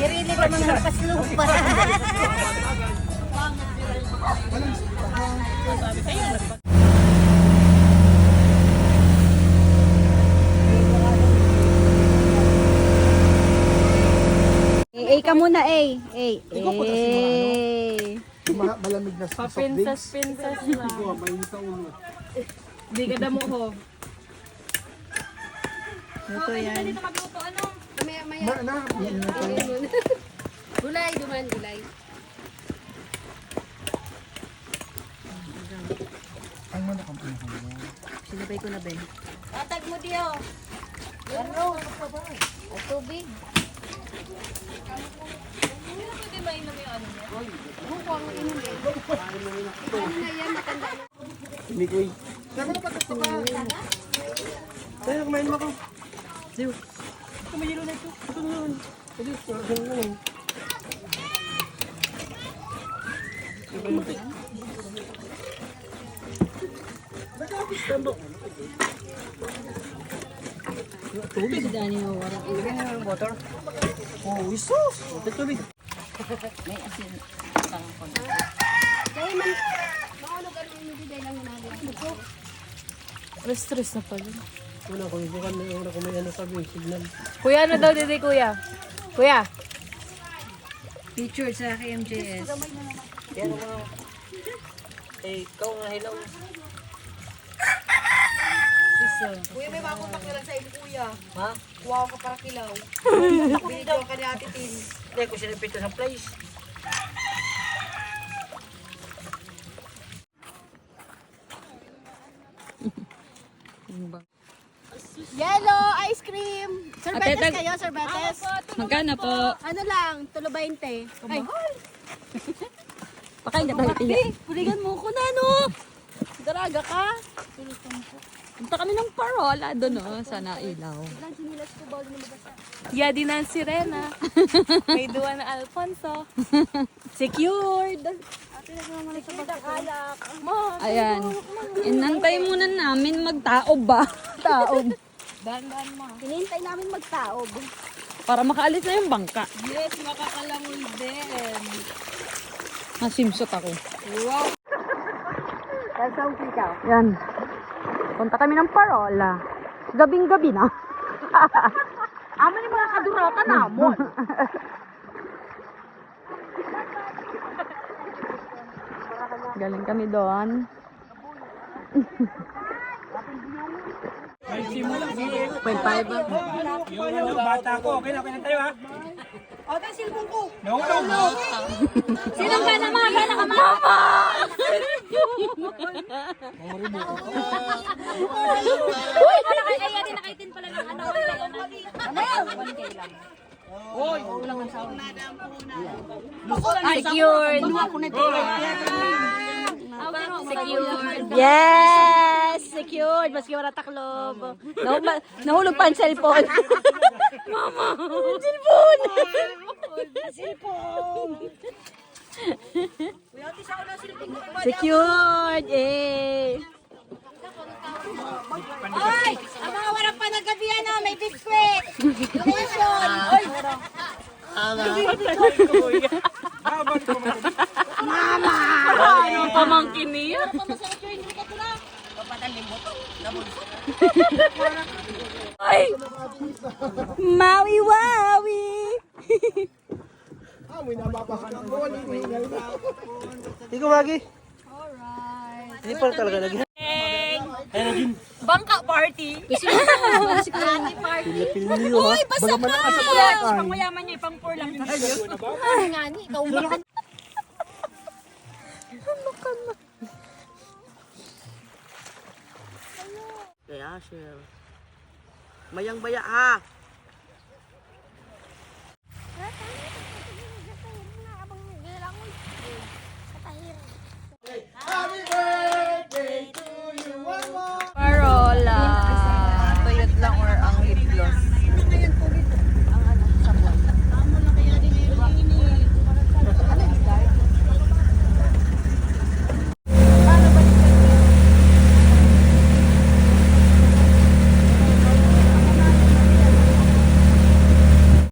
Irili ka mga lakas lupa. Ka muna, Ikaw po kasi malamig na soft drinks. Papinsas lang. Di ka damo ho. Ito yan. Gulay, duman, gulay. Ang mana kang pinakang mo. Sinabay ko na, Ben. Tatag mo diyo. Ano? At tubig. Pwede ba inom yung ano niya? Oo, kung ang inom eh. Ano na yan, matanda na. Hindi ko eh. Saan na patas ka? Kaya kumain mo ako. Diyo. Kumayilo na ito. Ito na yun. Pwede, ito na yun. Tubig. Dani mo warang Lagyan niyo ng water. Oh, isos! Tubig. may asin. Kaya man, maulog ano yung hindi dahil lang ginagawa. Stress na pala. Una ko, bukan na yung may ano sabi, signal. Kuya, ano daw dito, kuya? Kuya? Featured sa KMJS. Kaya naman, ikaw na hilaw. Kuya, may bagong pakilan sa iyo, kuya. Ha? Wow ka para kilaw. Binigyan ka ni Ate Tin. Hindi ko sinipito sa place. Yellow ice cream. Sorbetes Ate, kayo, sorbetes. Magkano po? Ano lang, tulo 20. Ay, Pakain ka tayo, tiya. huligan mo ko na, no? Daraga ka. Punta kami ng parola doon, oh, sa Nailaw. Lang sinilas ko bawal na mabasa. Yadi ng sirena. May duwa na Alfonso. Secured! Ate, nagmamali sa pagkakalak. Ayan. Inantay muna namin magtaob ba? Taob. Dahan-dahan mo. Hinihintay namin magtaob. Para makaalis na yung bangka. Yes, makakalangoy din. Nasimsot ako. Wow. Kasang kikaw. Yan. Punta kami ng parola. Gabing-gabi na. Aman yung mga kadurata namon. Galing kami doon. Yung bata ko, okay na tayo ha? Ate, silpong ko. No, no, no. Sinong ka naman? Gana ka, mama! Uy, nakakaya din nakaitin pala ng ano. Secured. Secured. Yes! Secured. Maski wala taklob. Nahulog pa ang cellphone. Mama! Cellphone! Secured! Eh! Oy, ang mga warang panagabi ano, may biskwit. Location. Oy, Ano pamangkin niya? Ay! Maui wawi! May napapakan ako. Ikaw lagi. Alright. Hindi pala talaga lagi. Bangka party. Pilipino ha. Baga man ang asa palakan. Pangmayaman niya, ipang-pour lang tayo. nga ni, ikaw ba? Kaya, Shell. Mayang baya ha.